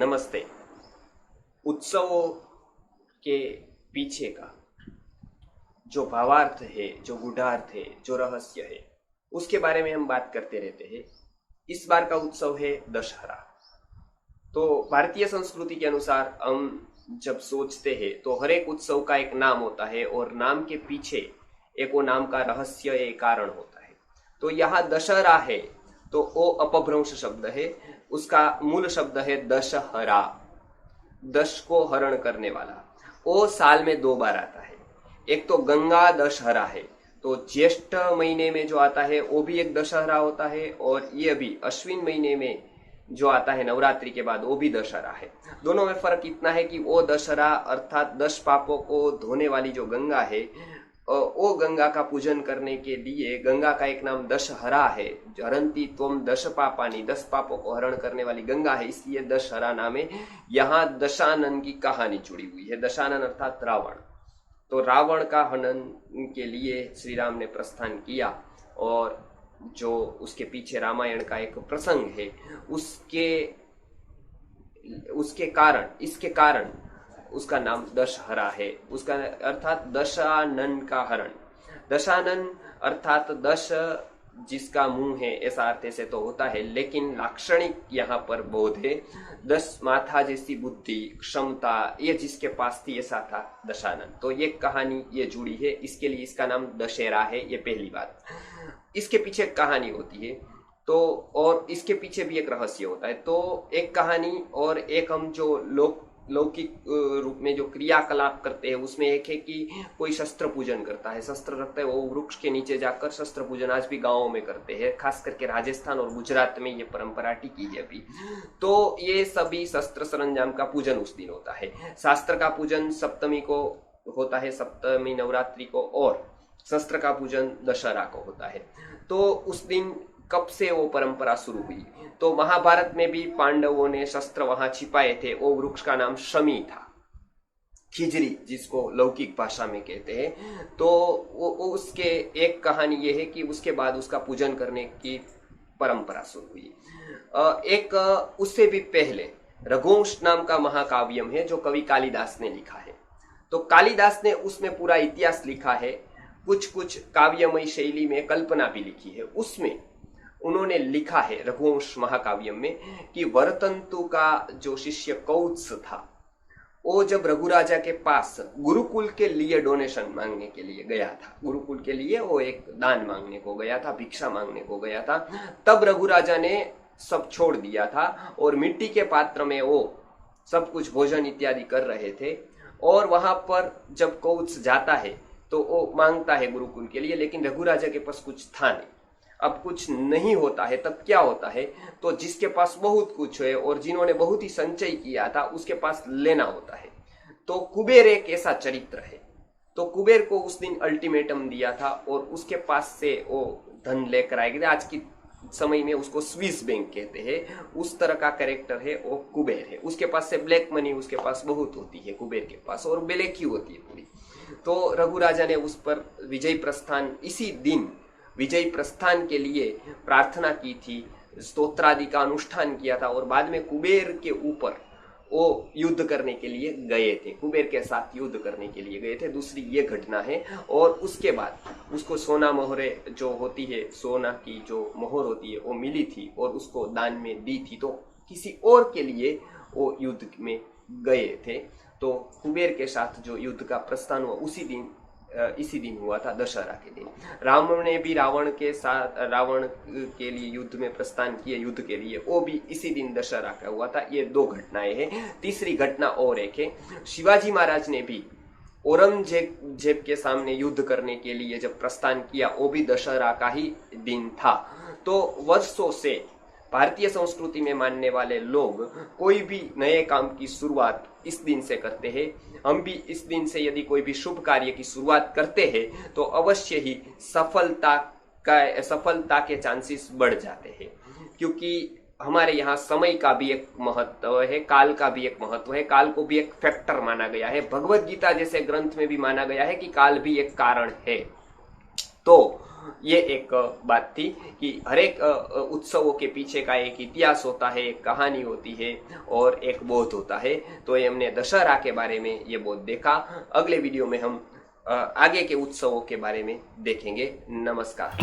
नमस्ते। उत्सवों के पीछे का जो भावार्थ है, जो गूढ़ार्थ है, जो रहस्य है, उसके बारे में हम बात करते रहते हैं। इस बार का उत्सव है दशहरा। तो भारतीय संस्कृति के अनुसार हम जब सोचते हैं तो हर एक उत्सव का एक नाम होता है और नाम के पीछे एक वो नाम का रहस्य, एक कारण होता है। तो यहाँ दशहरा है तो वो अपभ्रंश शब्द है, उसका मूल शब्द है दशहरा, दश को हरण करने वाला। वो साल में 2 बार आता है। एक तो गंगा दशहरा है, तो ज्येष्ठ महीने में जो आता है वो भी एक दशहरा होता है, और ये भी अश्विन महीने में जो आता है नवरात्रि के बाद वो भी दशहरा है। दोनों में फर्क इतना है कि वो दशहरा अर्थात 10 पापों को धोने वाली जो गंगा है, वो गंगा का पूजन करने के लिए गंगा का एक नाम दशहरा है। हरंती त्वम दश पापानी, 10 पापों को हरण करने वाली गंगा है, इसलिए दशहरा नाम है। यहाँ दशानन की कहानी जुड़ी हुई है। दशानन अर्थात रावण। तो रावण का हनन के लिए श्री राम ने प्रस्थान किया, और जो उसके पीछे रामायण का एक प्रसंग है, उसके कारण, इसके कारण उसका नाम दशहरा है। उसका अर्थात दशानन का हरण। दशानन अर्थात 10 जिसका मुंह है, ऐसा अर्थ से तो होता है, लेकिन लाक्षणिक यहाँ पर बोध है। 10 माथा जैसी बुद्धि, क्षमता, ये जिसके पास थी, ऐसा था दशानन। तो ये कहानी ये जुड़ी है, इसके लिए इसका नाम दशहरा है। ये पहली बात। इसके पीछे कहानी होती है, तो और इसके पीछे भी एक रहस्य होता है। तो एक कहानी और एक हम जो लौकिक रूप में जो क्रियाकलाप करते हैं, उसमें एक है कि कोई शस्त्र पूजन करता है, शस्त्र रखता है, वो वृक्ष के नीचे जाकर शस्त्र पूजन आज भी गांवों में करते हैं। खास करके राजस्थान और गुजरात में ये परंपरा टिकी है अभी। तो ये सभी शस्त्र सरंजाम का पूजन उस दिन होता है। शास्त्र का पूजन सप्तमी को होता है, सप्तमी नवरात्रि को, और शस्त्र का पूजन दशहरा को होता है। तो उस दिन कब से वो परंपरा शुरू हुई? तो महाभारत में भी पांडवों ने शस्त्र वहां छिपाए थे। वो वृक्ष का नाम शमी था, खिजरी जिसको लौकिक भाषा में कहते हैं। तो उसके एक कहानी ये है कि उसके बाद उसका पूजन करने की परंपरा शुरू हुई। एक उससे भी पहले रघुवंश नाम का महाकाव्यम है जो कवि कालिदास ने लिखा है। तो कालिदास ने उसमें पूरा इतिहास लिखा है, कुछ काव्यमय शैली में कल्पना भी लिखी है। उसमें उन्होंने लिखा है रघुवंश महाकाव्य में कि वरतंतु का जो शिष्य कौत्स था, वो जब रघु राजा के पास गुरुकुल के लिए डोनेशन मांगने के लिए गया था, गुरुकुल के लिए वो एक दान मांगने को गया था, भिक्षा मांगने को गया था, तब रघु राजा ने सब छोड़ दिया था और मिट्टी के पात्र में वो सब कुछ भोजन इत्यादि कर रहे थे। और वहां पर जब कौत्स जाता है तो वो मांगता है गुरुकुल के लिए, लेकिन रघु राजा के पास कुछ था नहीं। अब कुछ नहीं होता है तब क्या होता है? तो जिसके पास बहुत कुछ है और जिन्होंने बहुत ही संचय किया था, उसके पास लेना होता है। तो कुबेर एक ऐसा चरित्र है। तो कुबेर को उस दिन अल्टीमेटम दिया था और उसके पास से वो धन लेकर आएगा। आज की समय में उसको स्विस बैंक कहते हैं, उस तरह का कैरेक्टर है वो कुबेर है। उसके पास से ब्लैक मनी उसके पास बहुत होती है कुबेर के पास, और ब्लैक ही होती है पूरी। तो रघु राजा ने उस पर विजय प्रस्थान, इसी दिन विजय प्रस्थान के लिए प्रार्थना की थी, स्तोत्रादि का अनुष्ठान किया था, और बाद में कुबेर के ऊपर वो युद्ध करने के लिए गए थे, कुबेर के साथ युद्ध करने के लिए गए थे। दूसरी ये घटना है। और उसके बाद उसको सोना मोहरे जो होती है, सोना की जो मोहर होती है, वो मिली थी और उसको दान में दी थी। तो किसी और के लिए वो युद्ध में गए थे। तो कुबेर के साथ जो युद्ध का प्रस्थान हुआ इसी दिन हुआ था, दशहरा के दिन। राम ने भी रावण के लिए युद्ध में प्रस्थान किए, युद्ध के लिए, वो भी इसी दिन दशहरा का हुआ था। ये 2 घटनाएं हैं। तीसरी घटना और एक है, शिवाजी महाराज ने भी औरंगजेब के सामने युद्ध करने के लिए जब प्रस्थान किया, वो भी दशहरा का ही दिन था। तो वर्षों से भारतीय संस्कृति में मानने वाले लोग कोई भी नए काम की शुरुआत इस दिन से करते हैं। हम भी इस दिन से यदि कोई भी शुभ कार्य की शुरुआत करते हैं तो अवश्य ही सफलता के चांसेस बढ़ जाते हैं, क्योंकि हमारे यहाँ समय का भी एक महत्व है, काल का भी एक महत्व है। काल को भी एक फैक्टर माना गया है। भगवत गीता जैसे ग्रंथ में भी माना गया है कि काल भी एक कारण है। तो ये एक बात थी कि हर एक उत्सवों के पीछे का एक इतिहास होता है, एक कहानी होती है और एक बोध होता है। तो ये हमने दशहरा के बारे में ये बोध देखा। अगले वीडियो में हम आगे के उत्सवों के बारे में देखेंगे। नमस्कार।